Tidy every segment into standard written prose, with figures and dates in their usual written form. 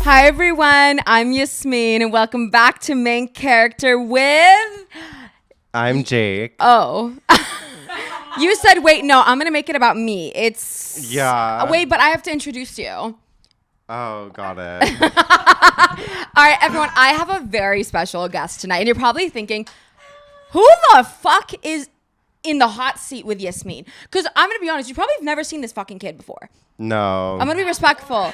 Hi everyone, I'm Yasmin and welcome back to Main Character with... I'm Jake. Oh. You said, wait, no, I'm going to make it about me. It's... Yeah. Wait, but I have to introduce you. Oh, got it. All right, everyone, I have a very special guest tonight. And you're probably thinking, who the fuck is in the hot seat with Yasmin? Because I'm going to be honest, you probably have never seen this fucking kid before. No. I'm going to be respectful.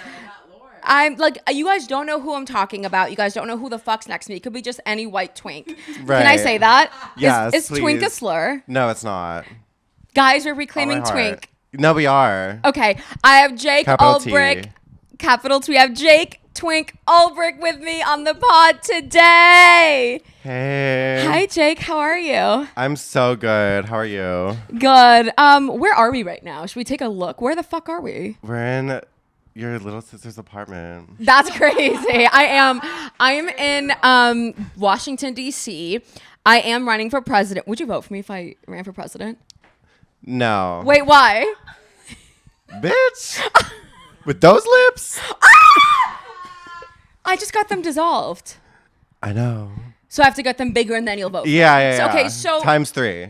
I'm like, you guys don't know who I'm talking about. You guys don't know who the fuck's next to me. It could be just any white twink. Right. Can I say that? Yes, Is twink a please. slur? No, it's not. Guys, we're reclaiming Oh, my heart. twink. No, we are. Okay, I have Jake Capital T. Ulbrich. Capital T. We have Jake Twink Ulbrich with me on the pod today. Hey. Hi, Jake. How are you? I'm so good. How are you? Good. Where are we right now? Should we take a look? Where the fuck are we? We're in your little sister's apartment. That's crazy. I am in Washington, D.C. I am running for president. Would you vote for me if I ran for president? No. Wait, why? Bitch. With those lips? I just got them dissolved. I know. So I have to get them bigger and then you'll vote for me. Yeah. So, okay, so... Times 3.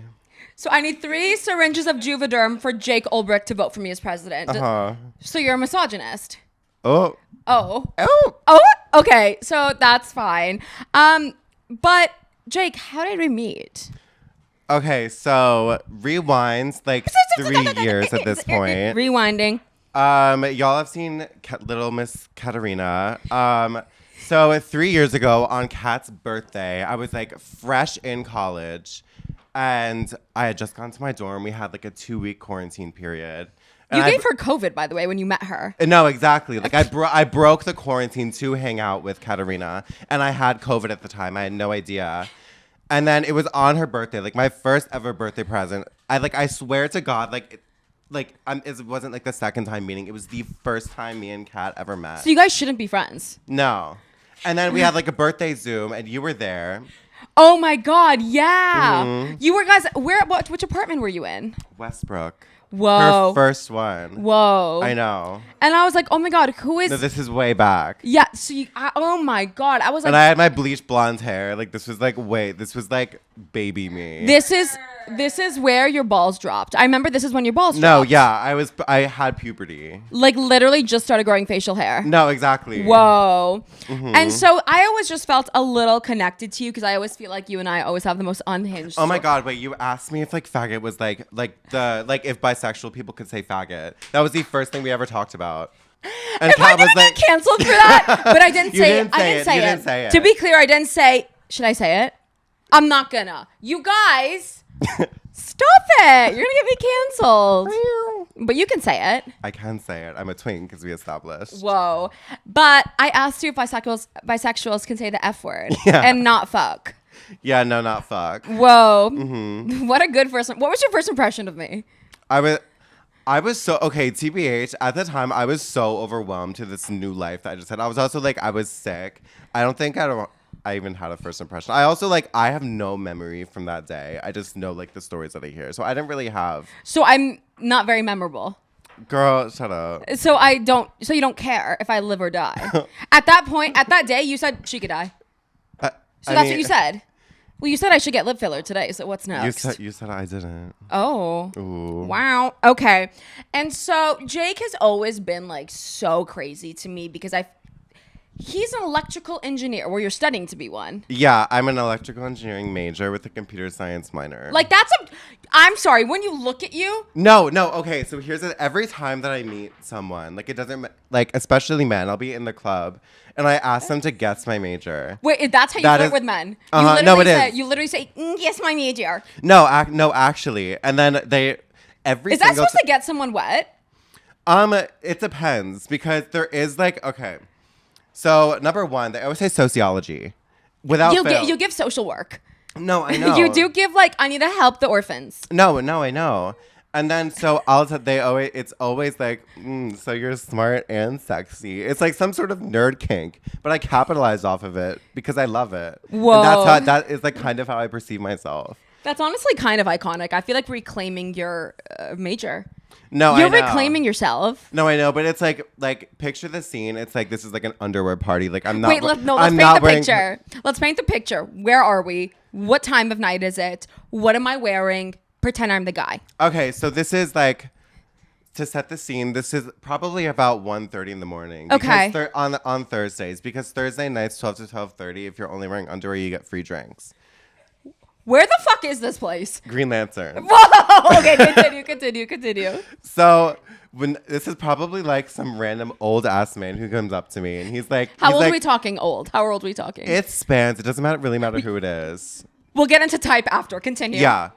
So I need 3 syringes of Juvederm for Jake Ulbrich to vote for me as president. Uh-huh. So you're a misogynist. Oh. Oh. Oh. Oh, okay. So that's fine. But Jake, how did we meet? Okay, so rewind like 3 years at this point. Rewinding. Y'all have seen Little Miss Katerina. So 3 years ago on Kat's birthday, I was like fresh in college, and I had just gone to my dorm. We had like a 2-week quarantine period. And You gave her COVID, by the way, when you met her. No, exactly. Like I broke the quarantine to hang out with Katerina, and I had COVID at the time. I had no idea. And then it was on her birthday, like my first ever birthday present. I swear to God, it wasn't like the second time meeting. It was the first time me and Kat ever met. So you guys shouldn't be friends. No. And then we had like a birthday Zoom, and you were there. Oh my God, yeah. Mm-hmm. You were guys, which apartment were you in? Westbrook. Whoa. Her first one. Whoa. I know. And I was like, oh my God, who is... No, this is way back. Yeah, so oh my God. I was like... And I had my bleached blonde hair. Like, this was like baby me. This is where your balls dropped. I remember this is when your balls No, dropped. yeah, I had puberty. Like literally just started growing facial hair. No, exactly. Whoa. Mm-hmm. And so I always just felt a little connected to you because I always feel like you and I always have the most unhinged. Oh my God, wait, you asked me if like faggot was like if bisexual people could say faggot. That was the first thing we ever talked about. And If I didn't get canceled for that, but I didn't say it. I didn't say it. To be clear, I didn't say, should I say it? I'm not gonna. You guys, stop it. You're gonna get me canceled. But you can say it. I can say it. I'm a twink, because we established. Whoa. But I asked you if bisexuals can say the F word Yeah. and not fuck. Yeah, no, not fuck. Whoa. Mm-hmm. What a good first... What was your first impression of me? I was so... Okay, TBH, at the time, I was so overwhelmed to this new life that I just had. I was also like, I was sick. I don't think I even had a first impression. I also I have no memory from that day. I just know like the stories that I hear. So I didn't really have... So I'm not very memorable. Girl, shut up. So you don't care if I live or die. At that day, you said she could die. So that's what you said. Well, you said I should get lip filler today, so what's next? You said I didn't. Oh. Ooh. Wow. Okay. And so Jake has always been like so crazy to me because he's an electrical engineer, or you're studying to be one. Yeah, I'm an electrical engineering major with a computer science minor. Like I'm sorry, when you look at you. No, okay, so here's it. Every time that I meet someone, like it doesn't, like especially men, I'll be in the club and I ask them to guess my major. Wait, that's how you flirt with men? No, it is. You literally say, guess my major. No, actually. And then Is that supposed to get someone wet? It depends because there is okay. So number one, they always say sociology. Without fail. You give social work. No, I know. You do give I need to help the orphans. No, I know. And then so it's always like, so you're smart and sexy. It's like some sort of nerd kink, but I capitalize off of it because I love it. Whoa. And that is like kind of how I perceive myself. That's honestly kind of iconic. I feel like reclaiming your major. No, You're I know. reclaiming yourself. No, I know, but it's like picture the scene. It's like this is like an underwear party. Like I'm not. Wait, let's paint the picture. Let's paint the picture. Where are we? What time of night is it? What am I wearing? Pretend I'm the guy. Okay, so this is like to set the scene. This is probably about 1:30 in the morning. Okay. On Thursdays, because Thursday nights 12 to 12:30. If you're only wearing underwear, you get free drinks. Where the fuck is this place? Green Lantern. Whoa! Okay, continue. So when this is probably like some random old ass man who comes up to me and he's like, How old are we talking? How old are we talking? It spans. It doesn't really matter who it is. We'll get into type after. Continue. Yeah.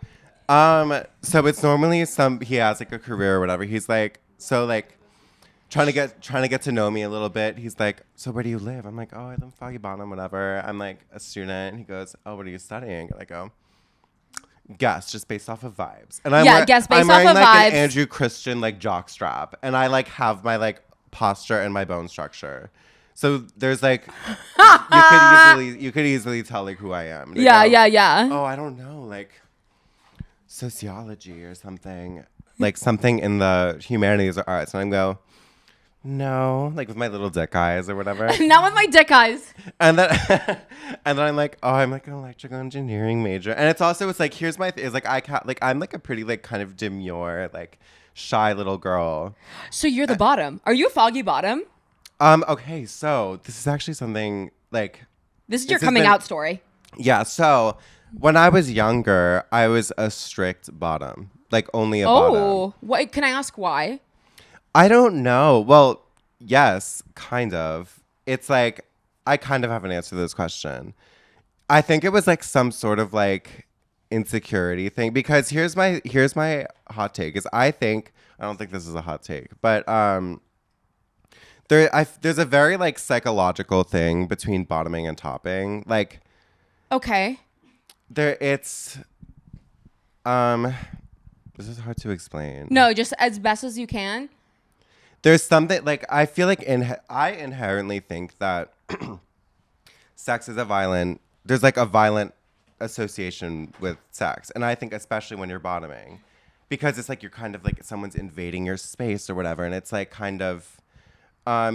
So it's normally he has like a career or whatever. He's like, so like trying to get to know me a little bit. He's like, so where do you live? I'm like, oh, I live in Foggy Bottom, whatever. I'm like a student. He goes, oh, what are you studying? And I go, guess, just based off of vibes. And I'm wearing like vibes. An Andrew Christian like jock strap, and I like have my like posture and my bone structure. So there's like you could easily tell like who I am. Yeah. Oh, I don't know, like sociology or something, like something in the humanities or arts, and I go, no, like with my little dick eyes or whatever. Not with my dick eyes. And then I'm like, oh, I'm like an electrical engineering major, and it's like here's my it's like I'm like a pretty like kind of demure like shy little girl. So you're the bottom. Are you a Foggy Bottom? Okay, so this is actually something like this is your coming out story. Yeah, so when I was younger, I was a strict bottom, like only a bottom. Oh, what? Can I ask why? I don't know. Well, yes, kind of. It's like I kind of have an answer to this question. I think it was like some sort of like insecurity thing, because here's my hot take is I don't think this is a hot take, but there's a very like psychological thing between bottoming and topping. Like, okay. This is hard to explain. No, just as best as you can. There's something like I feel like I inherently think that sex is there's like a violent association with sex, and I think especially when you're bottoming, because it's like you're kind of like someone's invading your space or whatever, and it's like kind of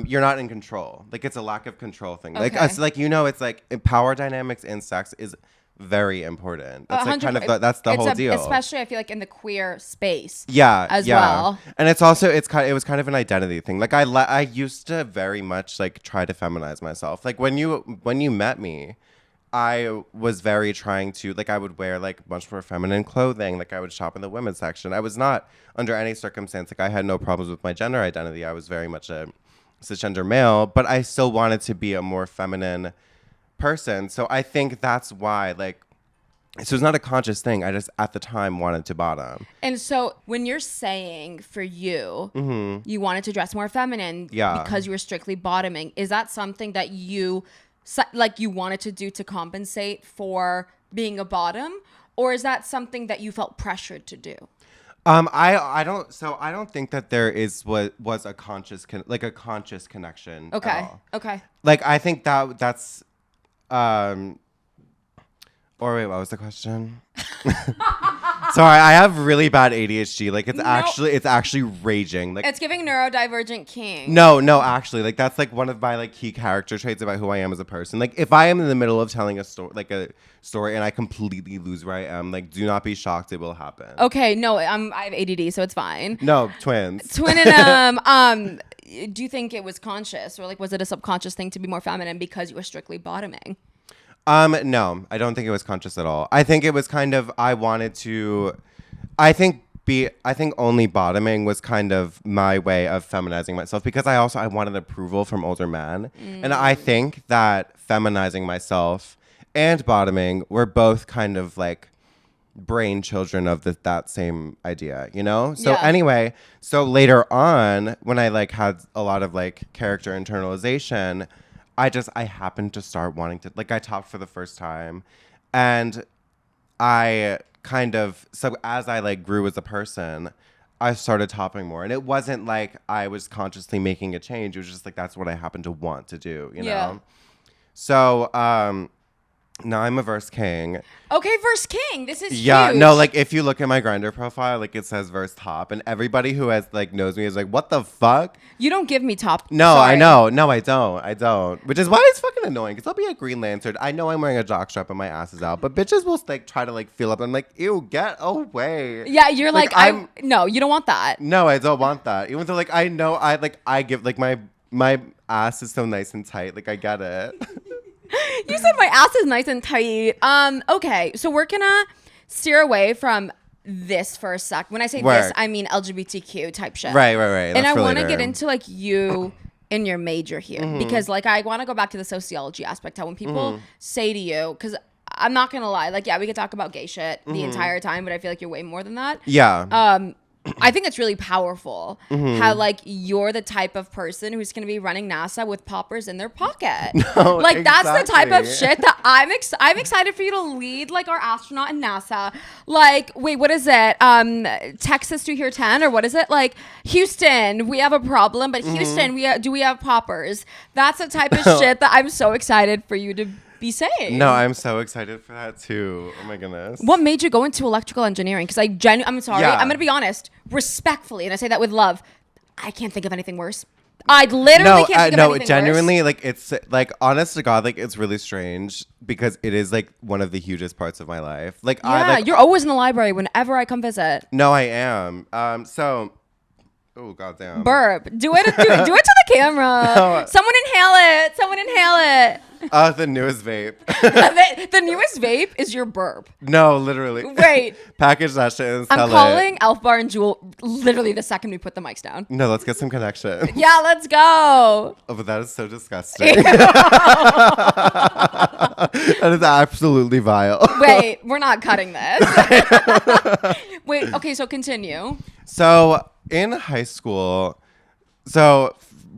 you're not in control. Like it's a lack of control thing. Okay. Like it's like power dynamics in sex is very important. That's like kind of that's the whole deal. Especially I feel like in the queer space. Yeah, as well. And it's also it was kind of an identity thing. Like I used to very much like try to feminize myself. Like when you met me, I was very trying to like I would wear like much more feminine clothing. Like I would shop in the women's section. I was not under any circumstance like I had no problems with my gender identity. I was very much a cisgender male, but I still wanted to be a more feminine person. So I think that's why like so it's not a conscious thing. I just at the time wanted to bottom. And so when you're saying for you, you wanted to dress more feminine because you were strictly bottoming, is that something that you wanted to do to compensate for being a bottom, or is that something that you felt pressured to do? I don't think that there was a conscious connection. Okay. At all. Okay. Like I think that's or wait, what was the question? Sorry, I have really bad ADHD. Like it's actually raging. Like it's giving neurodivergent king. No, actually, like that's like one of my like key character traits about who I am as a person. Like if I am in the middle of telling a story and I completely lose where I am, like do not be shocked, it will happen. Okay, no, I have ADD, so it's fine. No, twins. Twin and do you think it was conscious, or like was it a subconscious thing to be more feminine because you were strictly bottoming? No, I don't think it was conscious at all. I think it was kind of I think only bottoming was kind of my way of feminizing myself, because I wanted approval from older men. And I think that feminizing myself and bottoming were both kind of like brain children of that same idea, you know? So anyway, so later on when I like had a lot of like character internalization, I happened to start wanting to, like I topped for the first time, and I kind of, so as I like grew as a person, I started topping more, and it wasn't like I was consciously making a change. It was just like, that's what I happened to want to do, you know? So, No, I'm a verse king. Okay, verse king. This is huge. No, like if you look at my Grindr profile, like it says verse top, and everybody who has like knows me is like, what the fuck? You don't give me top. No, Sorry. I know. No, I don't. Which is why it's fucking annoying. Because I'll be a Green Lantern. I know I'm wearing a jockstrap and my ass is out, but bitches will like try to like feel up. I'm like, ew, get away. Yeah, you're like no, you don't want that. No, I don't want that. Even though like I know I give like my ass is so nice and tight. Like I get it. You said my ass is nice and tight. Okay, so we're gonna steer away from this for a sec. When I say this, I mean LGBTQ type shit. Right. And I want to get into like you and your major here because like I want to go back to the sociology aspect. How when people say to you, because I'm not gonna lie, like yeah, we could talk about gay shit the entire time, but I feel like you're way more than that. Yeah. I think it's really powerful how like you're the type of person who's going to be running NASA with poppers in their pocket. No, like exactly. That's the type of shit that I'm excited for you to lead like our astronaut in NASA. Like, wait, what is it? Texas to here 10 or what is it? Like Houston, we have a problem, but Houston, we have poppers. That's the type of shit that I'm so excited for you to be saying. No, I'm so excited for that too. Oh my goodness. What made you go into electrical engineering? Because I'm sorry. Yeah. I'm going to be honest, respectfully, and I say that with love. I can't think of anything worse. I literally can't think of anything genuinely, worse. like it's like honest to God, like it's really strange because it is like one of the hugest parts of my life. Like you're always in the library whenever I come visit. No, I am. Oh goddamn. Burp. Do it to the camera. No. Someone inhale it. The newest vape. the newest vape is your burp. No, literally. Wait. Package that shit and sell I'm calling Elf Bar and Jewel literally the second we put the mics down. No, let's get some connection. Yeah, let's go. Oh, but that is so disgusting. That is absolutely vile. Wait, we're not cutting this. Wait, okay, so continue. So in high school,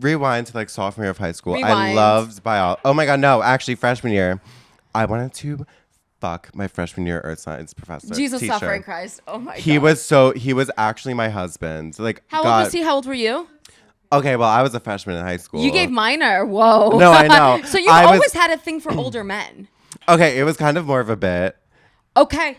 rewind to like sophomore year of high school. Rewind. I loved biology. Oh my God, no, actually freshman year, I wanted to fuck my freshman year earth science professor. Jesus teacher. suffering Christ. Oh my God. He was actually my husband. Like How old was he? How old were you? Okay, well, I was a freshman in high school. You gave minor. Whoa. No, I know. So you've always had a thing for older men. Okay, it was kind of more of a bit. Okay.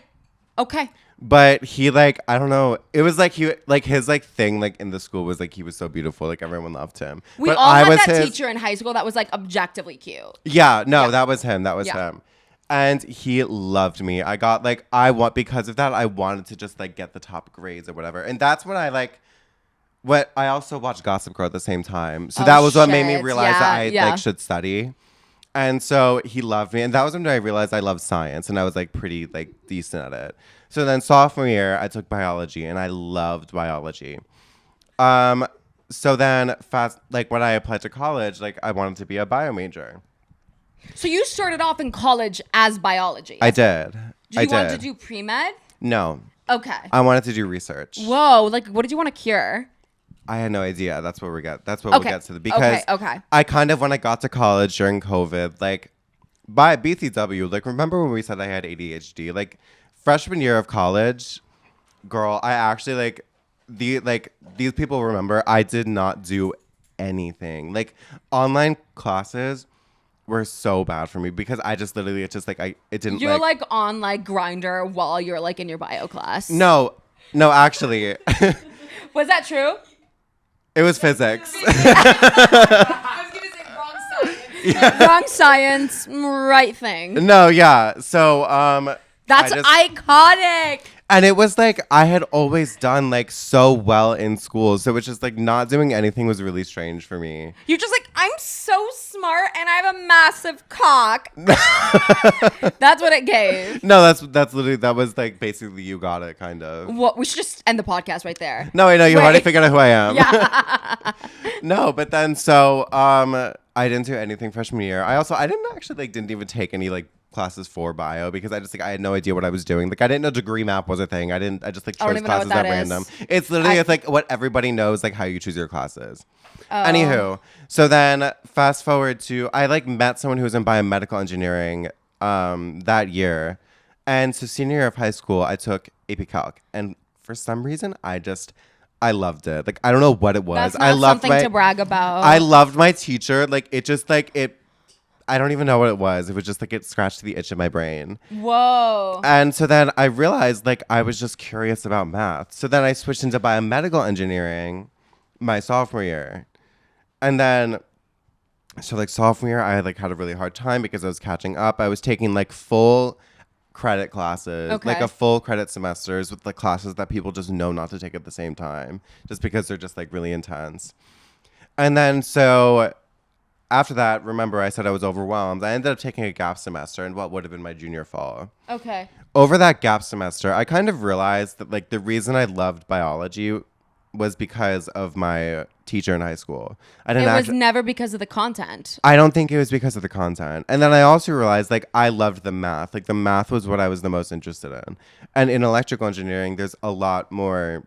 But he like, I don't know. It was like his like thing like in the school was like he was so beautiful. Like everyone loved him. We but all had that teacher in high school that was like objectively cute. Yeah, no, that was him. That was him. And he loved me. I got like because of that I wanted to just like get the top grades or whatever. And that's when I also watched Gossip Girl at the same time. So that was what made me realize that I like should study. And so he loved me. And that was when I realized I loved science and I was like pretty like decent at it. So then sophomore year, I took biology and I loved biology. So then when I applied to college, like I wanted to be a bio major. So you started off in college as biology. I did. Did you want to do pre-med? No. Okay. I wanted to do research. Whoa, like what did you want to cure? I had no idea. That's what we'll get to. Because okay. I kind of, when I got to college during COVID, like by BCW, like remember when we said I had ADHD? Like freshman year of college, girl, I actually these people remember I did not do anything. Like online classes were so bad for me because I just literally it didn't. You're like on like Grindr while you're like in your bio class. No, actually. Was that true? It was physics. I was gonna say wrong science. Yeah. Wrong science, right thing. No, yeah. So that's iconic. And it was like I had always done like so well in school. So it's just like not doing anything was really strange for me. You're just like, I'm so smart and I have a massive cock. That's what it gave. No, that's literally, that was like basically you got it kind of. What, we should just end the podcast right there. No, I know you already figured out who I am. Yeah. No, but then so I didn't do anything freshman year. I didn't even take any like classes for bio because I had no idea what I was doing. Like I didn't know degree map was a thing. I just like chose classes at random. It's literally it's like what everybody knows, like how you choose your classes. Oh. Anywho, so then fast forward to I like met someone who was in biomedical engineering that year. And so senior year of high school, I took AP Calc. And for some reason, I loved it. Like I don't know what it was. That's not something to brag about. I loved my teacher. Like it just like it I don't even know what it was. It was just like it scratched the itch in my brain. Whoa. And so then I realized like I was just curious about math. So then I switched into biomedical engineering my sophomore year. And then, so like sophomore year, I like had a really hard time because I was catching up. I was taking like full credit classes, like a full credit semesters with the classes that people just know not to take at the same time, just because they're just like really intense. And then so after that, remember I said I was overwhelmed. I ended up taking a gap semester in what would have been my junior fall. Okay. Over that gap semester, I kind of realized that like the reason I loved biology was because of my teacher in high school. It was never because of the content. I don't think it was because of the content. And then I also realized like I loved the math. Like the math was what I was the most interested in. And in electrical engineering, there's a lot more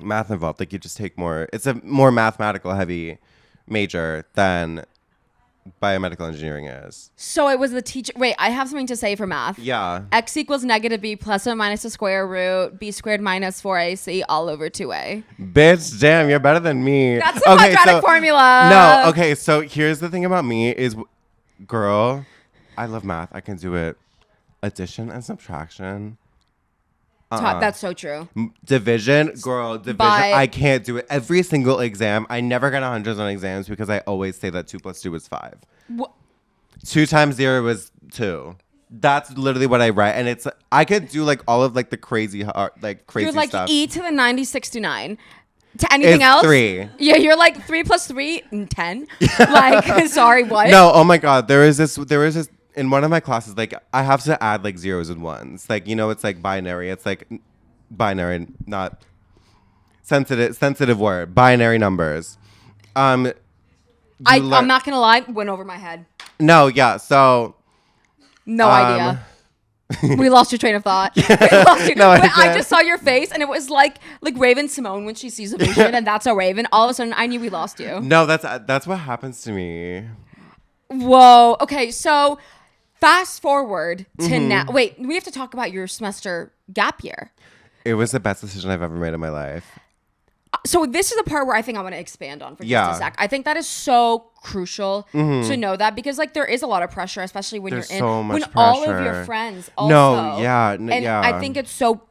math involved. Like you just take more, it's a more mathematical heavy major than biomedical engineering is. So it was the teacher. Wait, I have something to say for math. Yeah. X equals negative b plus or minus the square root b squared minus 4ac all over 2a. Bitch, damn, you're better than me. That's the quadratic formula. No, okay, so here's the thing about me is, girl, I love math. I can do it. Addition and subtraction. That's so true. Division, I can't do it. Every single exam, I never get 100s on exams because I always say that 2 + 2 is 5. 2 times 0 is 2. That's literally what I write, and it's I could do like all of like the crazy crazy you're like stuff. e to the 9069. To anything else? 3. Yeah, you're like 3 + 3 and 10. Like, sorry, what? No, oh my god, there is this. In one of my classes, like, I have to add, like, 0s and 1s. Like, you know, it's, like, binary. It's, like, binary, not sensitive word. Binary numbers. I'm not going to lie. Went over my head. No, yeah, so. No idea. We lost your train of thought. No, I just saw your face, and it was like Raven Simone when she sees a vision, and that's a Raven. All of a sudden, I knew we lost you. No, that's what happens to me. Whoa. Okay, so fast forward to now. Wait, we have to talk about your semester gap year. It was the best decision I've ever made in my life. So this is the part where I think I want to expand on for just a sec. I think that is so crucial to know that because like there is a lot of pressure, especially when There's you're so in much when pressure. all of your friends also. No, yeah. And I think it's so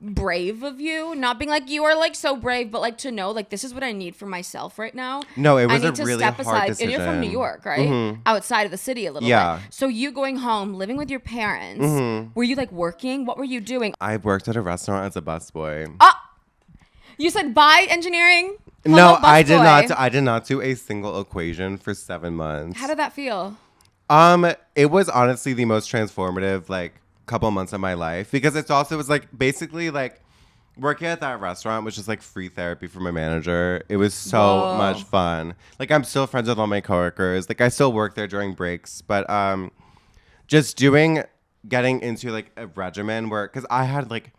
brave of you, not being like you are like so brave, but like to know like this is what I need for myself right now. No, it was I need a really step hard aside. decision. And you're from New York, right? Outside of the city a little bit. So you going home, living with your parents. Were you like working? What were you doing? I worked at a restaurant as a busboy. You said by engineering? No, I did not. I did not do a single equation for 7 months. How did that feel? It was honestly the most transformative like couple months of my life because it was like basically like working at that restaurant was just like free therapy for my manager. It was so much fun. Like I'm still friends with all my coworkers. Like I still work there during breaks, but just getting into like a regimen where because I had like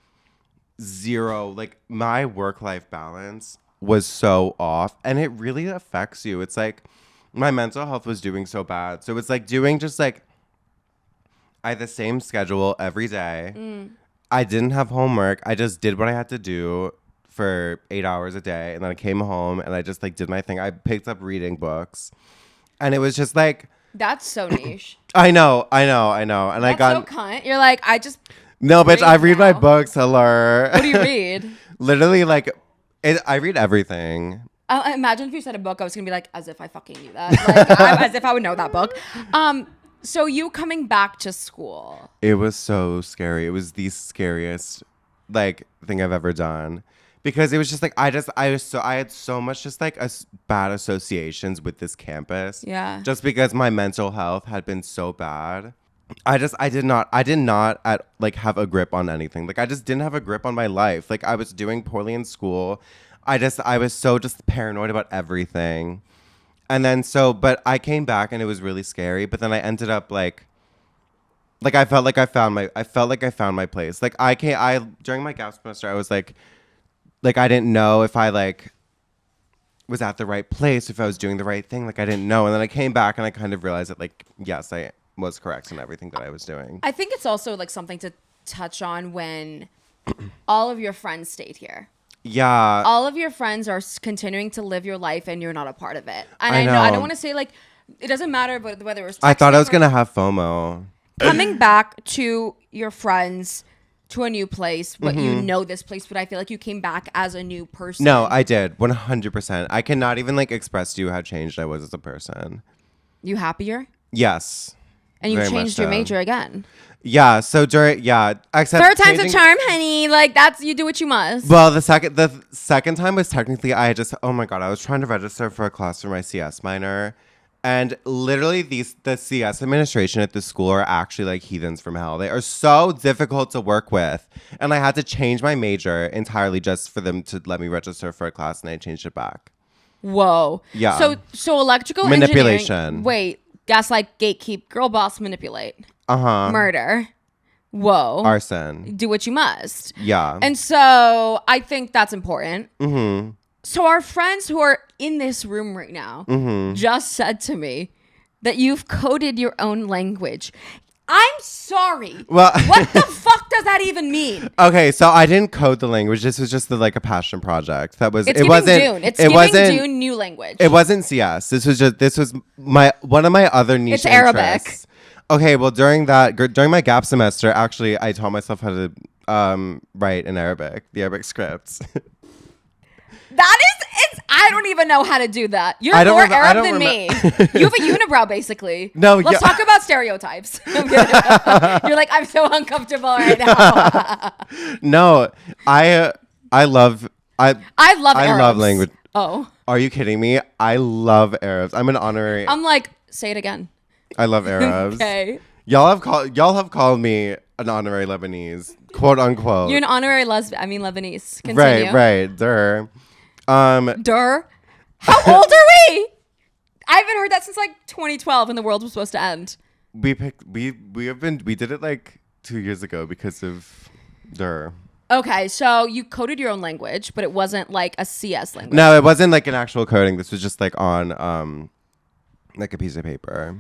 zero, like my work-life balance was so off and it really affects you. It's like my mental health was doing so bad. So it's like doing just like I had the same schedule every day. I didn't have homework. I just did what I had to do for 8 hours a day. And then I came home and I just like did my thing. I picked up reading books and it was just like. That's so niche. I know. And that's I got. So cunt. You're like, I just. No, bitch, I read my books. Hello. What do you read? Literally like, I read everything. Imagine if you said a book, I was going to be like, as if I fucking knew that. Like, as if I would know that book. So you coming back to school. It was so scary. It was the scariest like thing I've ever done. Because it was just like I had so much just like bad associations with this campus. Yeah. Just because my mental health had been so bad. I did not have a grip on anything. Like I just didn't have a grip on my life. Like I was doing poorly in school. I was so just paranoid about everything. And then but I came back and it was really scary. But then I ended up like I felt like I found my place. Like during my gap semester, I was like I didn't know if I like was at the right place, if I was doing the right thing. Like I didn't know. And then I came back and I kind of realized that like, yes, I was correct in everything that I was doing. I think it's also like something to touch on when all of your friends stayed here. Yeah. All of your friends are continuing to live your life and you're not a part of it. And I know. I don't want to say like It doesn't matter whether it was. I thought I was gonna have FOMO. Coming back to your friends, to a new place, but you know this place, but I feel like you came back as a new person. No, I did 100%. I cannot even like express to you how changed I was as a person. You happier? Yes. And you changed your major again. Yeah. So except third time's a charm, honey. Like that's you do what you must. Well, the second time was technically I was trying to register for a class for my CS minor. And literally the CS administration at the school are actually like heathens from hell. They are so difficult to work with. And I had to change my major entirely just for them to let me register for a class, and I changed it back. Whoa. Yeah. So electrical manipulation. Wait, gaslight, gatekeep, girl boss, manipulate. Uh-huh. Murder. Whoa. Arson. Do what you must. Yeah. And so I think that's important. Mm-hmm. So our friends who are in this room right now just said to me that you've coded your own language. I'm sorry. Well, what the fuck does that even mean? Okay, so I didn't code the language. This was just a passion project. It's giving Dune new language. It wasn't CS. This was one of my other niche It's Arabic. Interests. Okay, well during my gap semester, actually I taught myself how to write in Arabic, the Arabic scripts. I don't even know how to do that. You're more Arab than me. You have a unibrow, basically. No, let's talk about stereotypes. You're like, I'm so uncomfortable right now. No, I love Arabs. Language. Oh, are you kidding me? I love Arabs. I'm an honorary. I'm like, say it again. I love Arabs. Okay. Y'all have called me an honorary Lebanese, quote unquote. You're an honorary Lebanese. Continue. Right. Durr. Durr. How old are we? I haven't heard that since like 2012 when the world was supposed to end. We did it like 2 years ago because of Durr. Okay, so you coded your own language, but it wasn't like a CS language. No, it wasn't like an actual coding. This was just like on like a piece of paper.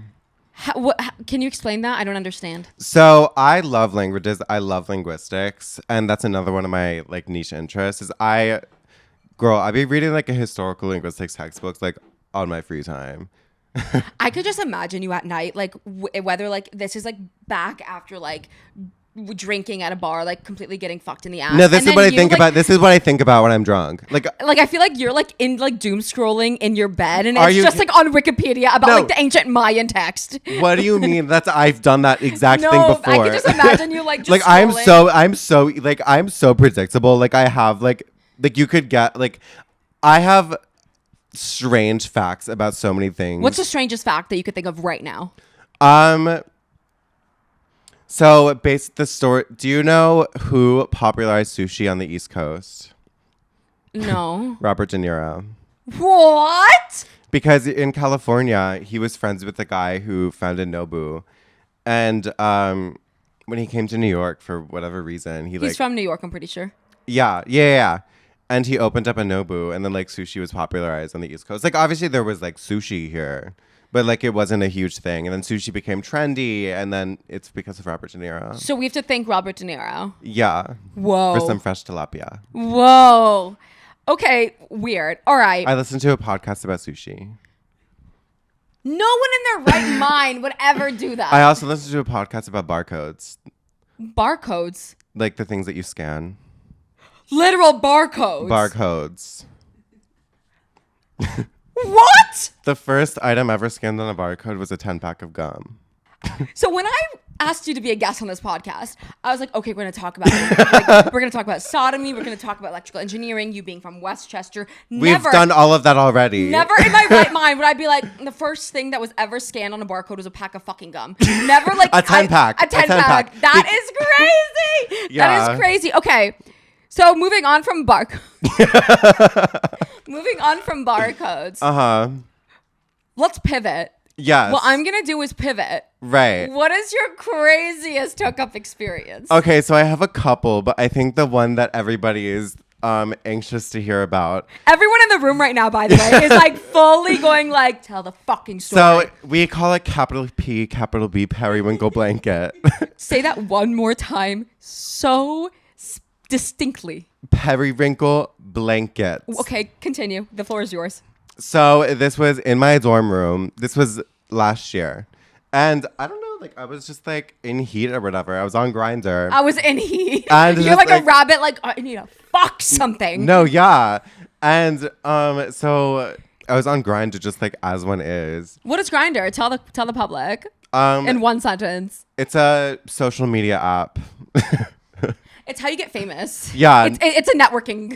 Can you explain that? I don't understand. So I love languages. I love linguistics, and that's another one of my like niche interests. I'd be reading like a historical linguistics textbooks like on my free time. I could just imagine you at night, like whether like this is like back after like drinking at a bar, like completely getting fucked in the ass. No, this is what I think about. This is what I think about when I'm drunk. Like I feel like you're like in like doom scrolling in your bed, and it's just like on Wikipedia about like the ancient Mayan text. What do you mean? I've done that exact thing before. I could just imagine you like just like scrolling. I'm so predictable. Like I have like you could get like I have strange facts about so many things. What's the strangest fact that you could think of right now? So the story. Do you know who popularized sushi on the East Coast? No. Robert De Niro. What? Because in California, he was friends with the guy who founded Nobu, and when he came to New York for whatever reason, he's from New York. I'm pretty sure. Yeah. And he opened up a Nobu, and then like sushi was popularized on the East Coast. Like obviously there was like sushi here, but like it wasn't a huge thing. And then sushi became trendy, and then it's because of Robert De Niro. So we have to thank Robert De Niro. Yeah. Whoa. For some fresh tilapia. Whoa. Okay. Weird. All right. I listened to a podcast about sushi. No one in their right mind would ever do that. I also listened to a podcast about barcodes. Barcodes? Like the things that you scan. Literal barcodes. Barcodes. What? The first item ever scanned on a barcode was a 10-pack of gum. So when I asked you to be a guest on this podcast, I was like, okay, we're going to talk about we're going to talk about sodomy. We're going to talk about electrical engineering. You being from Westchester. We've done all of that already. Never in my right mind would I be like, the first thing that was ever scanned on a barcode was a pack of fucking gum. Never like a 10-pack. A 10-pack. That is crazy. Yeah. That is crazy. Okay. So moving on from barcodes. Uh-huh. Let's pivot. Yes. What I'm going to do is pivot. Right. What is your craziest hookup experience? Okay, so I have a couple, but I think the one that everybody is anxious to hear about. Everyone in the room right now, by the way, is like fully going like, tell the fucking story. So we call it capital P, capital B, periwinkle blanket. Say that one more time so distinctly. Periwinkle blanket. Okay, continue. The floor is yours. So this was in my dorm room. This was last year. And I don't know, like I was just like in heat or whatever. I was on Grindr. I was in heat. And you're like a rabbit, like I need to fuck something. No, yeah. And so I was on Grindr just like as one is. What is Grindr? Tell the public. In one sentence. It's a social media app. It's how you get famous. Yeah. It's a networking.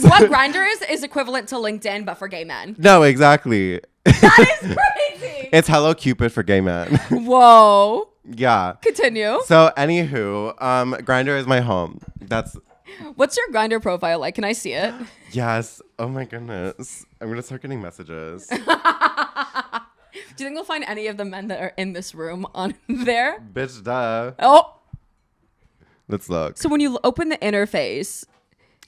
What Grindr is equivalent to LinkedIn, but for gay men. No, exactly. That is crazy. It's Hello Cupid for gay men. Whoa. Yeah. Continue. So, anywho, Grindr is my home. What's your Grindr profile like? Can I see it? Yes. Oh my goodness. I'm gonna start getting messages. Do you think we'll find any of the men that are in this room on there? Bitch, duh. Oh. Let's look. So when you open the interface,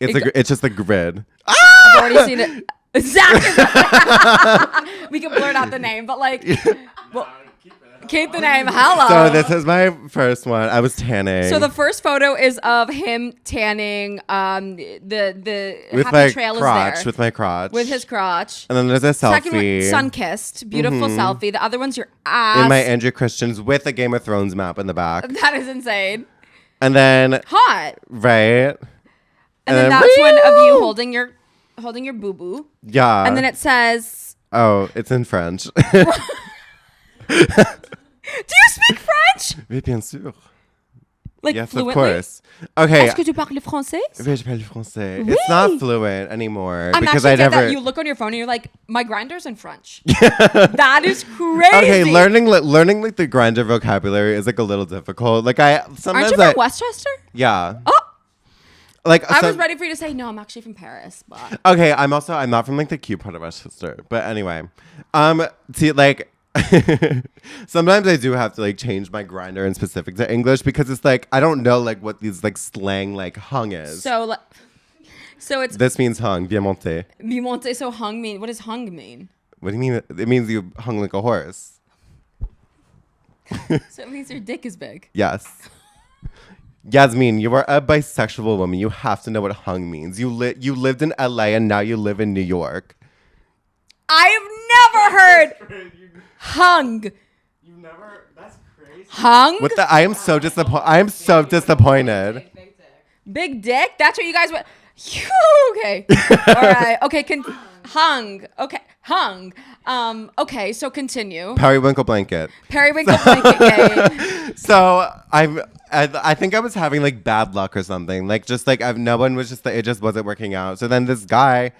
it's just a grid. I've already seen it. Exactly. We can blurt out the name, but like, well, keep the name. Hello. So this is my first one. I was tanning. So the first photo is of him tanning. The with happy my trail crotch, is there with my crotch, with his crotch. And then there's a selfie. Second one, sun-kissed, beautiful selfie. The other one's your ass. In my Andrew Christians with a Game of Thrones map in the back. That is insane. And then hot. Right. And then that's one of you holding your boo-boo. Yeah. And then it says... Oh, it's in French. Do you speak French? Oui, bien sûr. Like yes, fluently? Of course. Okay. Est-ce que tu parles français? Oui, je parle français. Oui. It's not fluent anymore. I'm because actually I never... that you look on your phone and you're like, my Grindr's in French. That is crazy. Okay, learning like the Grindr vocabulary is like a little difficult. Like sometimes Aren't you from Westchester? Yeah. Oh. Like I was ready for you to say no. I'm actually from Paris, but okay. I'm not from like the cute part of Westchester, but anyway, see, like sometimes I do have to like change my Grindr in specific to English because it's like I don't know like what these like slang like hung is. So it's this means hung, bien monté. Bien monté. So hung mean. What does hung mean? What do you mean? It means you hung like a horse. So it means your dick is big. Yes. Yasmin, you are a bisexual woman. You have to know what hung means. You lived in LA and now you live in New York. I've never heard hung. You never. That's crazy. Hung. What the? I am so disappointed. Big dick. That's what you guys went. Okay. All right. Okay. Hung. Okay. Hung. Okay. So continue. Periwinkle blanket. Periwinkle blanket game. So I think I was having like bad luck or something. Like just like no one was just like, it just wasn't working out. So then this guy,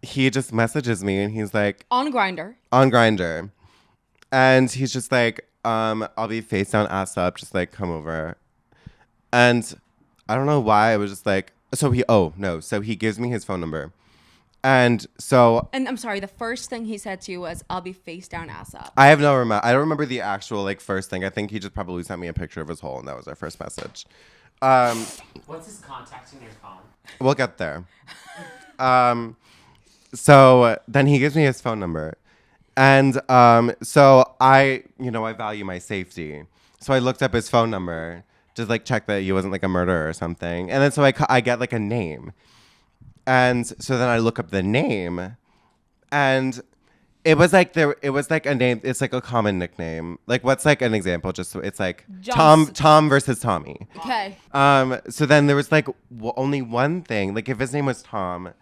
he just messages me and he's like on Grindr. And he's just like, I'll be face down, ass up, just like come over. And I don't know why I was just like, so he gives me his phone number. And I'm sorry, the first thing he said to you was, I'll be face down, ass up. I don't remember the actual like first thing. I think he just probably sent me a picture of his hole and that was our first message. What's his contacts in your phone? We'll get there. So then he gives me his phone number. And so I value my safety. So I looked up his phone number, just like check that he wasn't like a murderer or something. And then so I get like a name. And so then I look up the name, and it was like a name. It's like a common nickname. Like what's like an example? Just it's like Tom versus Tommy. Okay. So then there was like only one thing. Like if his name was Tom,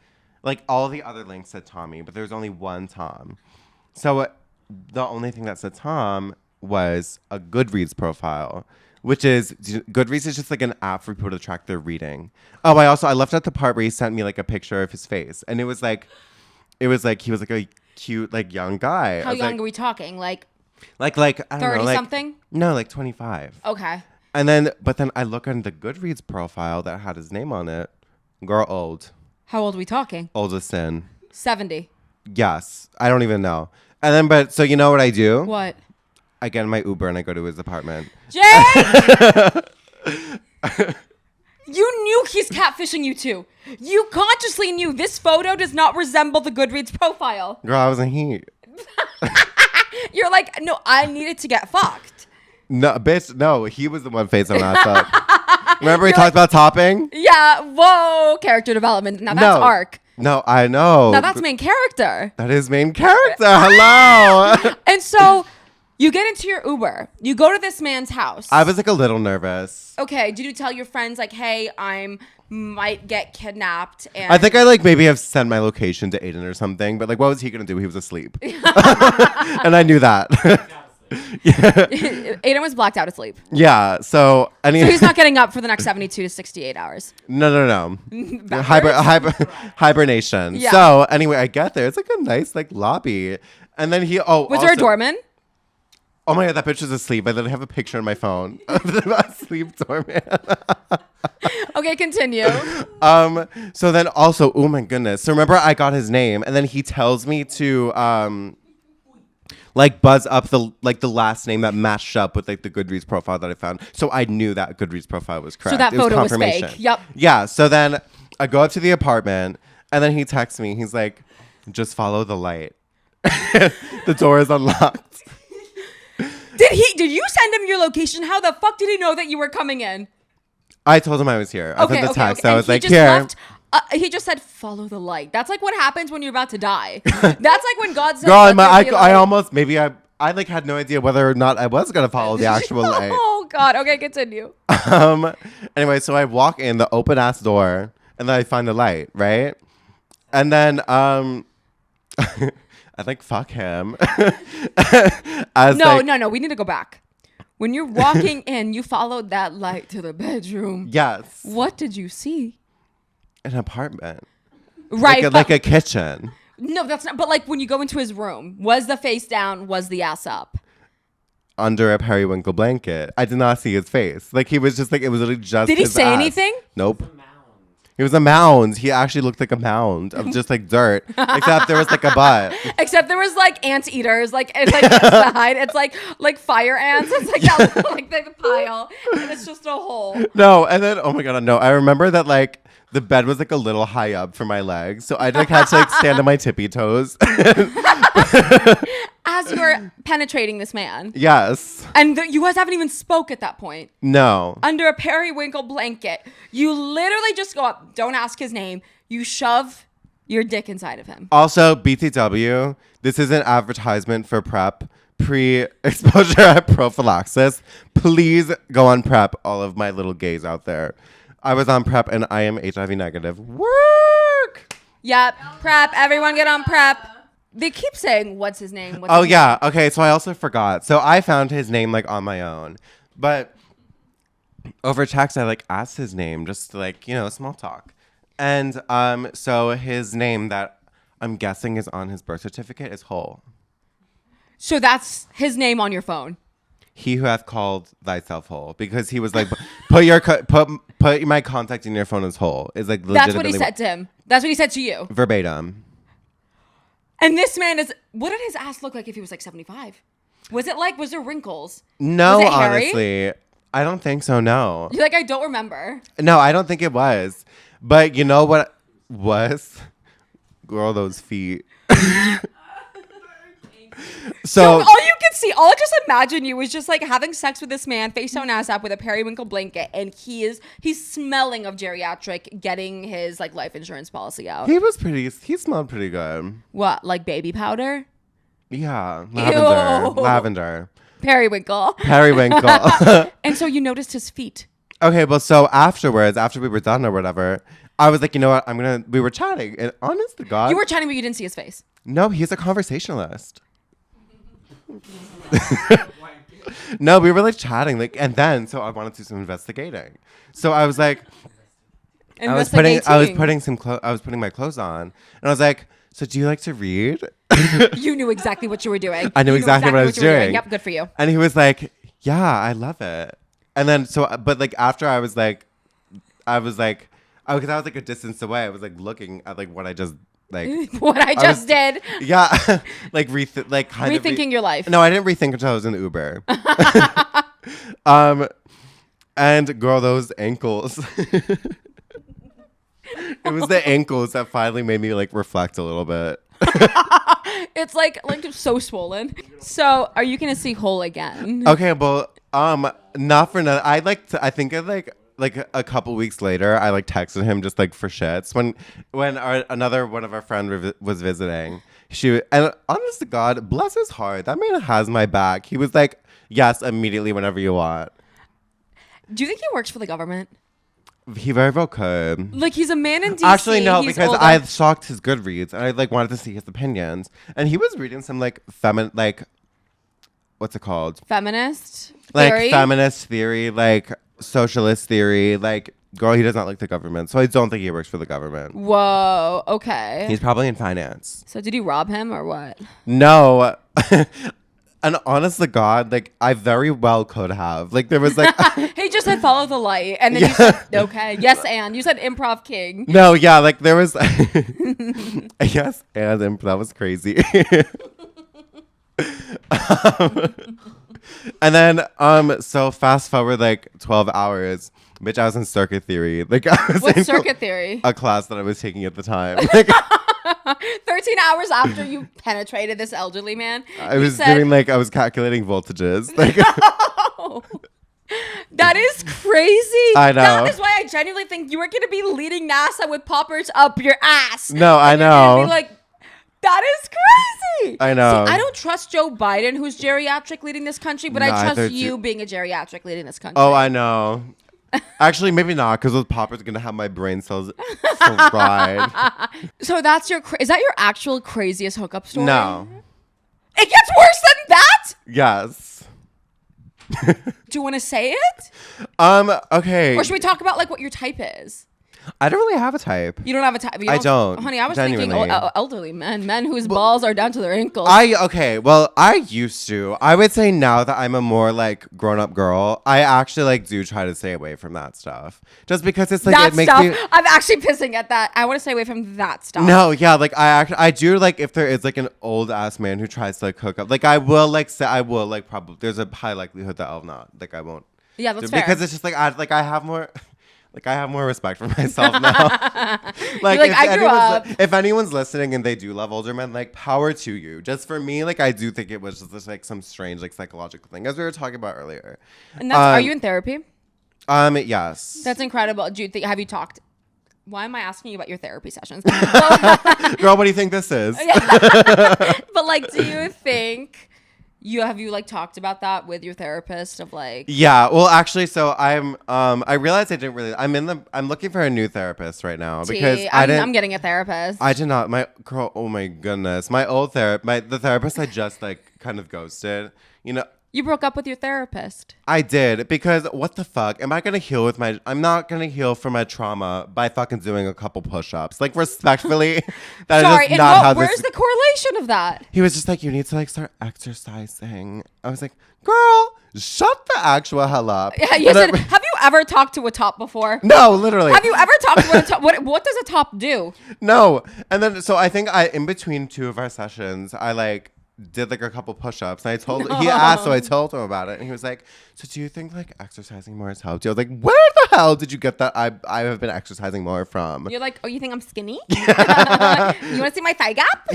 like all the other links said Tommy, but there was only one Tom. So the only thing that said Tom was a Goodreads profile. Which is, Goodreads is just like an app for people to track their reading. Oh, I left out the part where he sent me like a picture of his face. And it was like he was like a cute, like young guy. How young are we talking? Like I don't 30 know, like, something? No, like 25. Okay. But then I look on the Goodreads profile that had his name on it. Girl, old. How old are we talking? Old as sin. 70. Yes. I don't even know. And then, so you know what I do? What? I get in my Uber and I go to his apartment. Jake! You knew he's catfishing you too. You consciously knew this photo does not resemble the Goodreads profile. Girl, I was in heat. You're like, no, I needed to get fucked. No, bitch, no. He was the one face on ass up. Remember we talked about topping? Yeah, whoa, character development. Now that's arc. No, I know. Now that's main character. That is main character. Hello. And so you get into your Uber. You go to this man's house. I was like a little nervous. Okay. Did you tell your friends like, hey, might get kidnapped? And I think I like maybe have sent my location to Aiden or something, but like what was he gonna do? He was asleep. And I knew that. Aiden was blacked out asleep. Yeah. So he's not getting up for the next 72 to 68 hours. No. Hibernation. Yeah. So anyway, I get there. It's like a nice like lobby. And then was there a doorman? Oh my God, that bitch is asleep. I literally have a picture on my phone of the asleep doorman. Okay, continue. So then also, oh my goodness. So remember I got his name and then he tells me to like buzz up the last name that matched up with like the Goodreads profile that I found. So I knew that Goodreads profile was correct. So that photo was fake. Yep. Yeah. So then I go up to the apartment and then he texts me. He's like, just follow the light. The door is unlocked. Did you send him your location? How the fuck did he know that you were coming in? I told him I was here. I sent the text. I was like, here. He just said, follow the light. That's like what happens when you're about to die. That's like when God says, girl, I almost, maybe I like had no idea whether or not I was going to follow the actual light. Oh God. Okay, continue. Anyway, so I walk in the open ass door and then I find the light, right? And then, I like fuck him. No. We need to go back. When you're walking in, you followed that light to the bedroom. Yes. What did you see? An apartment. Right. Like a kitchen. No, that's not. But like when you go into his room, was the face down? Was the ass up? Under a periwinkle blanket. I did not see his face. Like he was just like, it was literally just. Did he his say ass. anything? Nope. He was a mound. He actually looked like a mound of just like dirt, except there was like a butt. Except there was like anteaters, like it's like inside. It's like fire ants. It's like that, like the pile, and it's just a hole. No, and then oh my God, no! I remember that like the bed was like a little high up for my legs, so I like had to like stand on my tippy toes. As you were penetrating this man. Yes. And you guys haven't even spoke at that point. No. Under a periwinkle blanket. You literally just go up, don't ask his name. You shove your dick inside of him. Also, BTW, this is an advertisement for PrEP, pre-exposure prophylaxis. Please go on PrEP, all of my little gays out there. I was on PrEP and I am HIV negative. Work! Yep, PrEP. Everyone get on PrEP. They keep saying, what's his name? Yeah. Okay. So I also forgot. So I found his name like on my own, but over text, I like asked his name just like, small talk. And so his name that I'm guessing is on his birth certificate is Whole. So that's his name on your phone. He who hath called thyself whole, because he was like, put my contact in your phone as Whole. Is like that's what he said to him. That's what he said to you. Verbatim. And this man what did his ass look like if he was like 75? Was there wrinkles? No, was it hairy? honestly. I don't think so, no. You're like, I don't remember. No, I don't think it was. But you know what was? Girl, those feet. So all you could see, all I just imagine you was just like having sex with this man, face down, ass up with a periwinkle blanket, and he's smelling of geriatric, getting his like life insurance policy out. He smelled pretty good. What, like baby powder? Yeah, Ew. lavender. Periwinkle. And so you noticed his feet. Okay, well, so afterwards, after we were done or whatever, I was like, you know what, we were chatting, and honest to God. You were chatting, but you didn't see his face. No, he's a conversationalist. No, we were like chatting, like, and then so I wanted to do some investigating. So I was like, I was putting my clothes on, and I was like, so do you like to read? You knew exactly what you were doing. I knew exactly what I was doing. Yep, good for you. And he was like, yeah, I love it. And then but like after I was like, because I was like a distance away, I was like looking at like what I just. Like what I just did. Yeah. Like rethinking your life. No, I didn't rethink until I was in the Uber. And girl, those ankles. It was the ankles that finally made me like reflect a little bit. It's like so swollen. So are you gonna see Whole again? Okay, well, not for nothing. I think like a couple weeks later, I like texted him just like for shits when another one of our friends was visiting. And honest to God, bless his heart, that man has my back. He was like, yes, immediately, whenever you want. Do you think he works for the government? He very well could. Like, he's a man in DC. Actually, no, because I stalked his Goodreads and I like wanted to see his opinions, and he was reading some like what's it called? Feminist like theory? Feminist theory, like socialist theory, like. Girl, he does not like the government, so I don't think he works for the government. Whoa, okay. He's probably in finance. So did you rob him or what? No. And honest to God, like, I very well could have. Like, there was like... He just said follow the light, and then you said, okay, yes, and. You said improv king. No, yeah, like, there was... Yes, and that was crazy. And then, so fast forward, like, 12 hours... Bitch, I was in circuit theory. Like, What's circuit theory? A class that I was taking at the time. Like, 13 hours after you penetrated this elderly man. I was calculating voltages. Like, oh, that is crazy. I know. That is why I genuinely think you were going to be leading NASA with poppers up your ass. No, I know. Be like, that is crazy. I know. See, I don't trust Joe Biden, who's geriatric leading this country, but I trust you being a geriatric leading this country. Oh, I know. Actually, maybe not, because those poppers are gonna have my brain cells fried. So that's is that your actual craziest hookup story? No. It gets worse than that? Yes. Do you want to say it? Okay. Or should we talk about like what your type is? I don't really have a type. You don't have a type? I don't. Honey, I was genuinely. thinking elderly men whose balls are down to their ankles. Well, I used to. I would say now that I'm a more like grown-up girl, I actually like do try to stay away from that stuff. Just because it's like that it makes stuff. me... I'm actually pissing at that. I want to stay away from that stuff. No, yeah, like I do like if there is like an old ass man who tries to like hook up, like I will like say I will like probably there's a high likelihood that I'll not, like I won't. Yeah, that's fair. Because it's just like I have more. Like, I have more respect for myself now. Like I grew up. If anyone's listening and they do love older men, like, power to you. Just for me, like, I do think it was just like some strange, like, psychological thing, as we were talking about earlier. And are you in therapy? Yes. That's incredible. Do you think? Have you talked? Why am I asking you about your therapy sessions? Girl, what do you think this is? But like, do you think? Have you like talked about that with your therapist of like? Yeah, well, actually, so I realized I didn't really. I'm looking for a new therapist right now because I'm getting a therapist. I did not. My girl, oh my goodness, my old the therapist I just like kind of ghosted. You know. You broke up with your therapist. I did, because what the fuck? Am I going to heal I'm not going to heal from my trauma by fucking doing a couple push-ups. Like, respectfully, Sorry, is not how where's the correlation of that? He was just like, you need to like start exercising. I was like, girl, shut the actual hell up. Yeah, you said, have you ever talked to a top before? No, literally. Have you ever talked to a top? What does a top do? No. And then, so I think in between two of our sessions, I like, did like a couple push-ups, and he asked, so I told him about it, and he was like, so do you think like exercising more has helped you? I was like, where the hell did you get that I have been exercising more from? You're like, oh, you think I'm skinny? You want to see my thigh gap?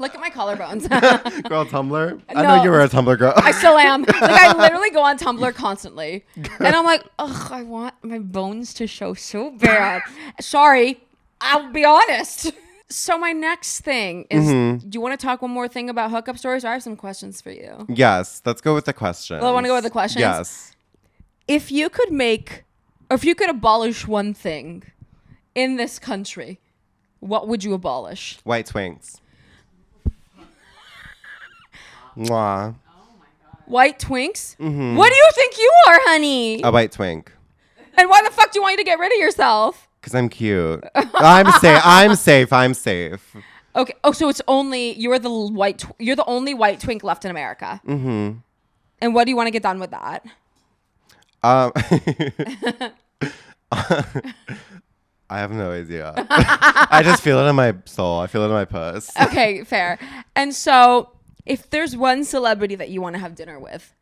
Look at my collarbones. Girl, Tumblr? I know you were a Tumblr girl. I still am. Like, I literally go on Tumblr constantly, and I'm like, ugh, I want my bones to show so bad. Sorry, I'll be honest. So my next thing is, do you want to talk one more thing about hookup stories? Or I have some questions for you. Yes, let's go with the questions. Well, I want to go with the questions? Yes. If you could abolish one thing in this country, what would you abolish? White twinks. Mwah. White twinks? Mm-hmm. What do you think you are, honey? A white twink. And why the fuck do you want you to get rid of yourself? Because I'm cute. I'm safe. Okay. Oh, so it's only you're the only white twink left in America. Mm-hmm. And what do you want to get done with that? I have no idea. I just feel it in my soul. I feel it in my puss. Okay, fair. And so, if there's one celebrity that you want to have dinner with,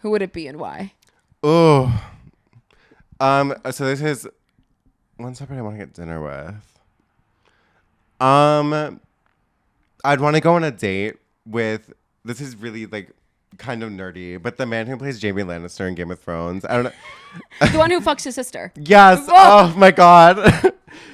who would it be and why? Ooh. So this is one celebrity I want to get dinner with. I'd want to go on a date with. This is really like kind of nerdy, but the man who plays Jaime Lannister in Game of Thrones, I don't know. The one who fucks his sister. Yes. Oh my God.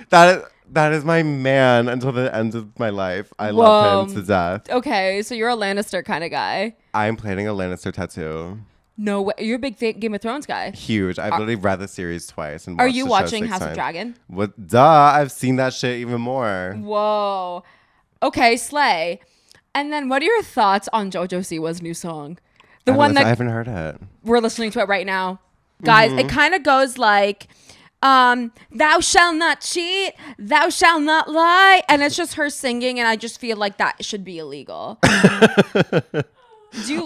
That is my man until the end of my life. I love him to death. Okay, so you're a Lannister kind of guy. I'm planning a Lannister tattoo. No way. You're a big Game of Thrones guy. Huge. I've literally read the series twice. And are you watching House of Dragon? What? Duh. I've seen that shit even more. Whoa. Okay, slay. And then what are your thoughts on JoJo Siwa's new song? The one that I haven't heard it. We're listening to it right now. Guys, it kind of goes like, thou shalt not cheat, thou shalt not lie. And it's just her singing, and I just feel like that should be illegal.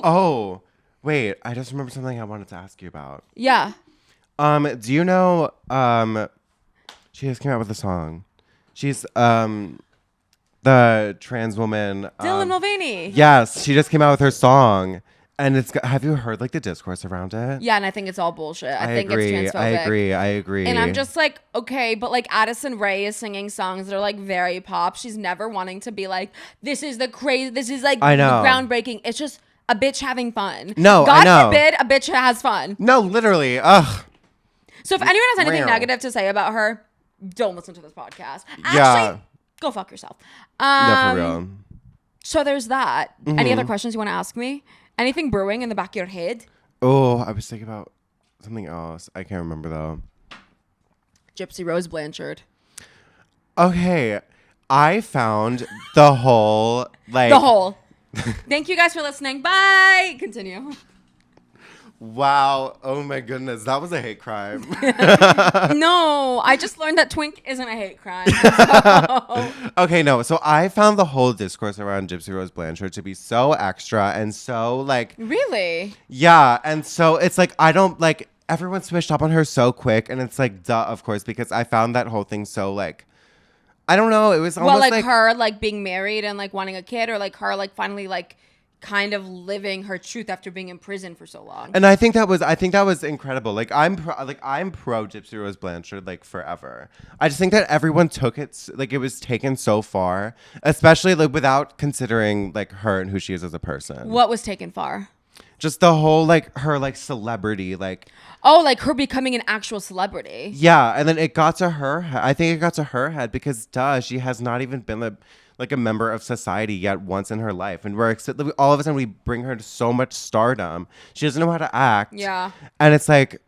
Oh, wait. I just remembered something I wanted to ask you about. Yeah. Do you know, she just came out with a song. She's, the trans woman. Dylan Mulvaney. Yes, she just came out with her song. And have you heard like the discourse around it? Yeah, and I think it's all bullshit. I think agree, it's transphobic. I agree. And I'm just like, okay, but like Addison Rae is singing songs that are like very pop. She's never wanting to be like, this is like groundbreaking. It's just a bitch having fun. No, God I know. forbid a bitch has fun. No, literally. Ugh. So if anyone has anything negative to say about her, don't listen to this podcast. Yeah. Actually, go fuck yourself. No, for real. So there's that. Any other questions you want to ask me? Anything brewing in the back of your head? Oh, I was thinking about something else. I can't remember though. Gypsy Rose Blanchard. Okay. I found the whole Thank you guys for listening. Bye. Continue. Wow. Oh my goodness. That was a hate crime. No, I just learned that twink isn't a hate crime. So. Okay, no. So I found the whole discourse around Gypsy Rose Blanchard to be so extra and so like. Really? Yeah. And so it's like, I don't like, everyone switched up on her so quick. And it's like, duh, of course, because I found that whole thing so like, I don't know. It was almost like her like being married and like wanting a kid, or like her like finally like kind of living her truth after being in prison for so long. And I think that was incredible. Like I'm pro Gypsy Rose Blanchard like forever. I just think that everyone took it like it was taken so far, especially like without considering like her and who she is as a person. What was taken far? Just the whole like her like celebrity like. Oh, like her becoming an actual celebrity. Yeah, and then it got to her. I think it got to her head because she has not even been a member of society yet once in her life, and all of a sudden we bring her to so much stardom. She doesn't know how to act. Yeah, and it's like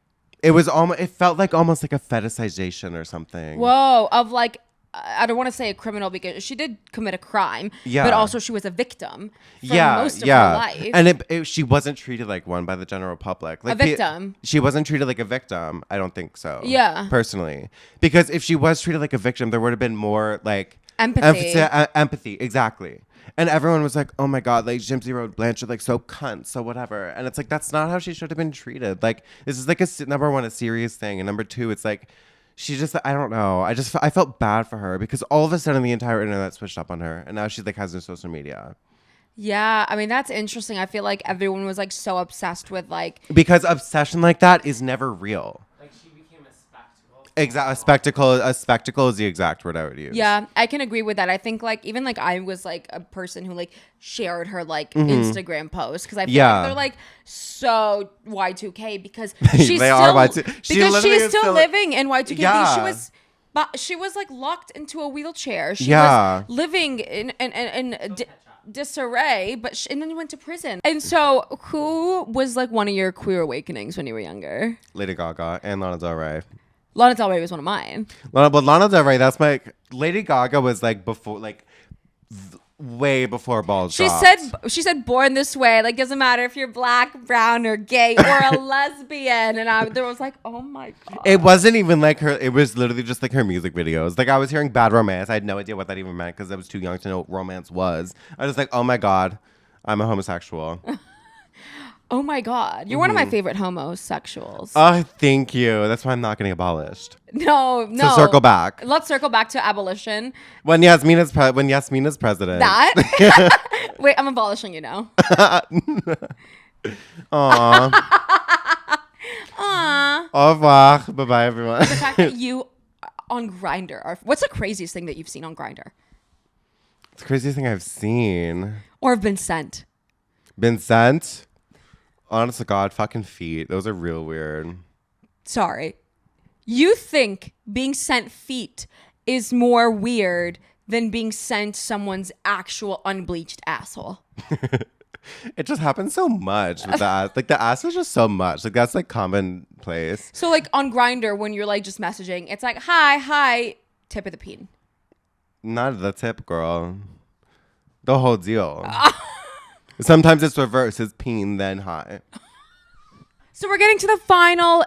it felt like almost like a fetishization or something. Whoa, of like I don't want to say a criminal because she did commit a crime, but also she was a victim for most of her life. And she wasn't treated like one by the general public. Like a victim. She wasn't treated like a victim. I don't think so. Yeah. Personally. Because if she was treated like a victim, there would have been more like empathy, exactly. And everyone was like, oh my God, like Gypsy Rose Blanchard, like so cunt, so whatever. And it's like, that's not how she should have been treated. Like, this is like number one, a serious thing. And number two, it's like, she just, I don't know. I felt bad for her because all of a sudden the entire internet switched up on her. And now she like has no social media. Yeah, I mean, that's interesting. I feel like everyone was like so obsessed with like. Because obsession like that is never real. Like she became a spectacle. A spectacle is the exact word I would use. Yeah, I can agree with that. I think like even like I was like a person who like shared her like Instagram posts because I feel like they're like so Y2K because she's still living in Y2K. Yeah. She was like locked into a wheelchair. She was living in disarray, and then you went to prison. And so, who was like one of your queer awakenings when you were younger? Lady Gaga and Lana Del Rey. Lana Del Rey was one of mine. But Lana Del Rey, that's my Lady Gaga was like before, like way before balls dropped. She said born this way, like doesn't matter if you're black, brown, or gay or a lesbian. And there was like, oh my God. It wasn't even like her. It was literally just like her music videos. Like I was hearing Bad Romance. I had no idea what that even meant because I was too young to know what romance was. I was like, oh my God, I'm a homosexual. Oh my God. You're one of my favorite homosexuals. Oh, thank you. That's why I'm not getting abolished. No. So circle back. Let's circle back to abolition. When Yasmina's president. That? Wait, I'm abolishing you now. Aww. Au revoir. Bye-bye, everyone. The fact that you on Grindr what's the craziest thing that you've seen on Grindr? It's the craziest thing I've seen. Or have been sent? Been sent? Honest to God, fucking feet. Those are real weird. Sorry. You think being sent feet is more weird than being sent someone's actual unbleached asshole? It just happens so much with the ass. Like, the ass is just so much. Like, that's, like, commonplace. So, like, on Grindr, when you're, like, just messaging, it's like, hi, tip of the peen. Not the tip, girl. The whole deal. Sometimes it's reverse. It's peen, then hi. So we're getting to the final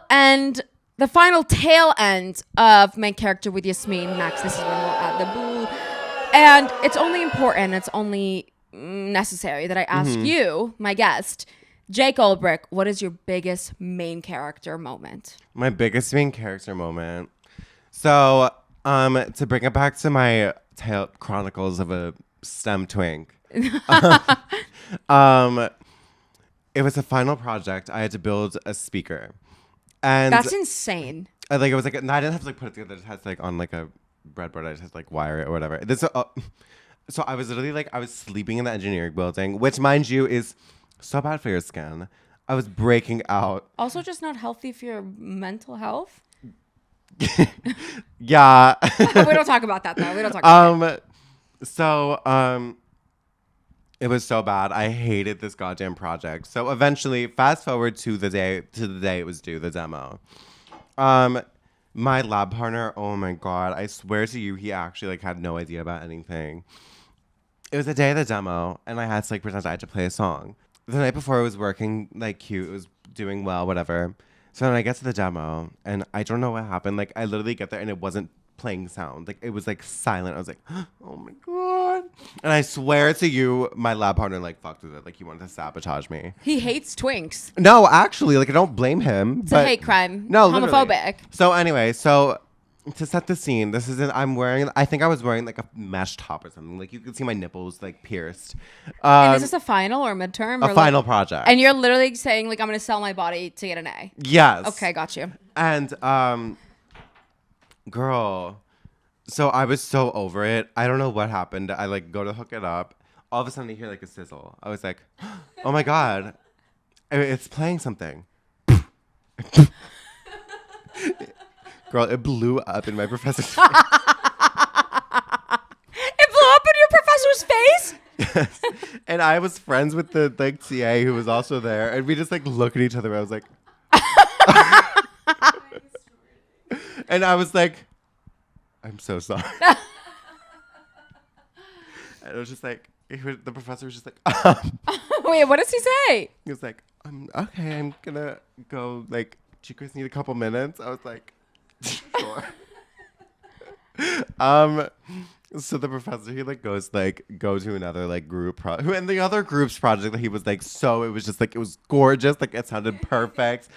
tail end of main character with Yasmin. Max, this is when we'll add the boo. And it's only important, it's only necessary that I ask you, my guest, Jake Ulbrich, what is your biggest main character moment? My biggest main character moment. So, to bring it back to my chronicles of a STEM twink. It was a final project. I had to build a speaker. And that's insane. It was like, no, I didn't have to like put it together. I just had to like on like a breadboard. I just had to like wire it or whatever. So I was literally like, I was sleeping in the engineering building, which mind you is so bad for your skin. I was breaking out. Also just not healthy for your mental health. Yeah. We don't talk about that though. We don't talk about that. So, it was so bad. I hated this goddamn project. So eventually, fast forward to the day it was due, the demo. My lab partner, oh my God, I swear to you, he actually like had no idea about anything. It was the day of the demo, and I had to like pretend I had to play a song. The night before, it was working like cute. It was doing well, whatever. So then I get to the demo, and I don't know what happened. Like I literally get there, and it wasn't playing sound. Like it was like silent. I was like, oh my God. And I swear to you, my lab partner like fucked with it. Like he wanted to sabotage me. He hates twinks. No, actually, like I don't blame him. It's a hate crime. No, homophobic. Literally. So anyway, to set the scene, I think I was wearing like a mesh top or something. Like you could see my nipples like pierced. And is this a final or midterm? A final project. And you're literally saying like, I'm going to sell my body to get an A. Yes. Okay, got you. And girl, so I was so over it. I don't know what happened. I like go to hook it up. All of a sudden I hear like a sizzle. I was like, oh my God, it's playing something. Girl, it blew up in my professor's face. It blew up in your professor's face? Yes. And I was friends with the like TA who was also there. And we just like look at each other. I was like, and I was like, I'm so sorry. And it was just like, the professor was just like, Wait, what does he say? He was like, okay, I'm gonna go, like, do you guys need a couple minutes? I was like, sure. So the professor, he like goes like go to another like group and the other group's project that he was like, so it was just like, it was gorgeous, like it sounded perfect.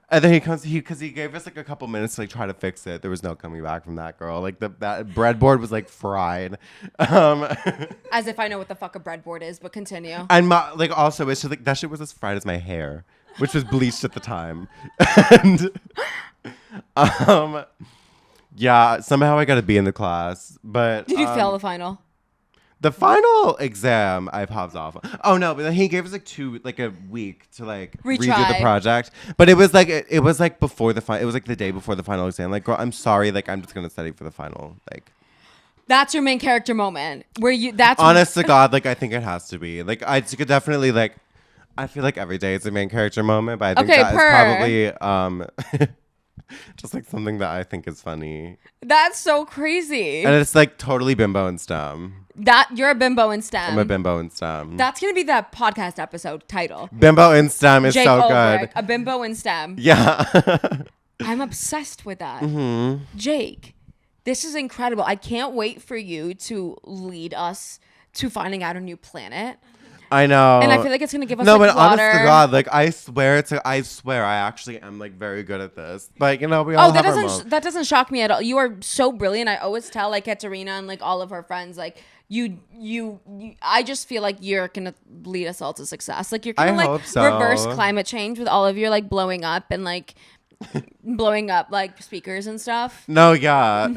And then because he gave us like a couple minutes to like try to fix it. There was no coming back from that, girl. Like that breadboard was like fried. As if I know what the fuck a breadboard is, but continue. And like also it's just like that shit was as fried as my hair, which was bleached at the time. And yeah, somehow I got to be in the class, but did you fail the final? The final exam I popped off. Oh no, but then he gave us like a week to like redo the project. But it was like before the final. It was like the day before the final exam. Like, girl, I'm sorry. Like, I'm just gonna study for the final. Like, that's your main character moment where you. That's honest to God. Like, I think it has to be. Like, I could definitely like. I feel like every day is a main character moment, but I think that is probably just like something that I think is funny. That's so crazy. And it's like totally bimbo and STEM. That you're a bimbo in STEM. I'm a bimbo in STEM. That's gonna be that podcast episode title. Bimbo in STEM is Jake so Ulbrich, good. A bimbo in STEM. Yeah. I'm obsessed with that. Mm-hmm. Jake, this is incredible. I can't wait for you to lead us to finding out a new planet. I know. And I feel like it's going to give us but water. Honest to God, like I swear I actually am like very good at this. Like, you know, we all have our moments. That doesn't shock me at all. You are so brilliant. I always tell like Katerina and like all of her friends, like you I just feel like you're going to lead us all to success. Like you're going to like reverse climate change with all of your like blowing up and like blowing up like speakers and stuff. No, yeah.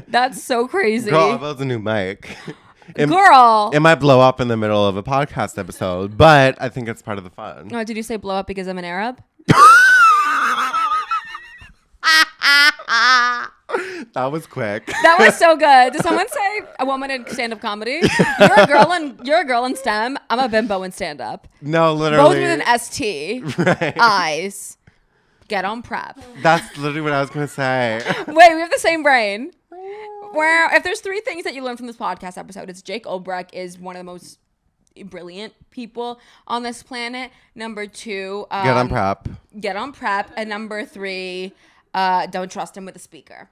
That's so crazy. Girl, I built a new mic. Girl. It might blow up in the middle of a podcast episode, but I think it's part of the fun. Oh, did you say blow up because I'm an Arab? That was quick. That was so good. Did someone say a woman in stand-up comedy? You're a girl in STEM. I'm a bimbo in stand-up. No, literally. Both with an ST. Right. Eyes. Get on prep. That's literally what I was going to say. Wait, we have the same brain. Where if there's 3 things that you learn from this podcast episode, it's Jake Ulbrich is one of the most brilliant people on this planet. Number 2, get on prep. Get on prep. And number 3, don't trust him with a speaker.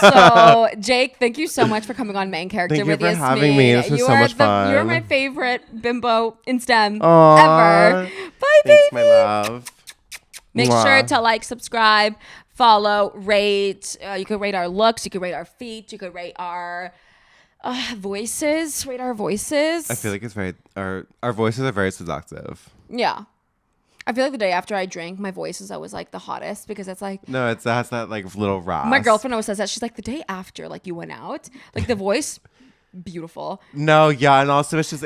So, Jake, thank you so much for coming on Main Character thank with you for Yasmin. having me. This was so much fun. You're my favorite bimbo in STEM Aww. ever. Bye, baby. Thanks, my love. Make sure to like, subscribe, follow, rate. You could rate our looks. You could rate our feet. You could rate our voices. Rate our voices. I feel like it's very our voices are very seductive. Yeah. I feel like the day after I drank, my voice is always like the hottest because it's like no, it has that like little rasp. My girlfriend always says that. She's like, the day after, like you went out, like the voice, beautiful. No, yeah, and also it's just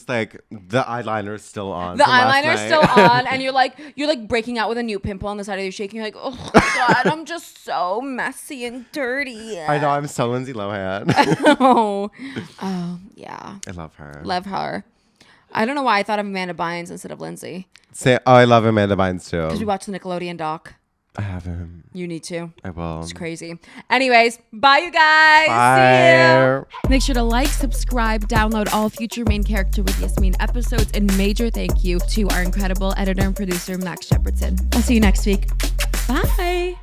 like the eyeliner is still on. The eyeliner is still on, and you're like breaking out with a new pimple on the side of your cheek, and you're like, oh God, I'm just so messy and dirty. I know, I'm so Lindsay Lohan. oh yeah. I love her. Love her. I don't know why I thought of Amanda Bynes instead of Lindsay. I love Amanda Bynes too. Because we watched the Nickelodeon doc. I haven't. You need to. I will. It's crazy. Anyways, bye you guys. Bye. See you. Make sure to like, subscribe, download all future Main Character with Yasmin episodes, and major thank you to our incredible editor and producer, Max Shepardson. I'll see you next week. Bye.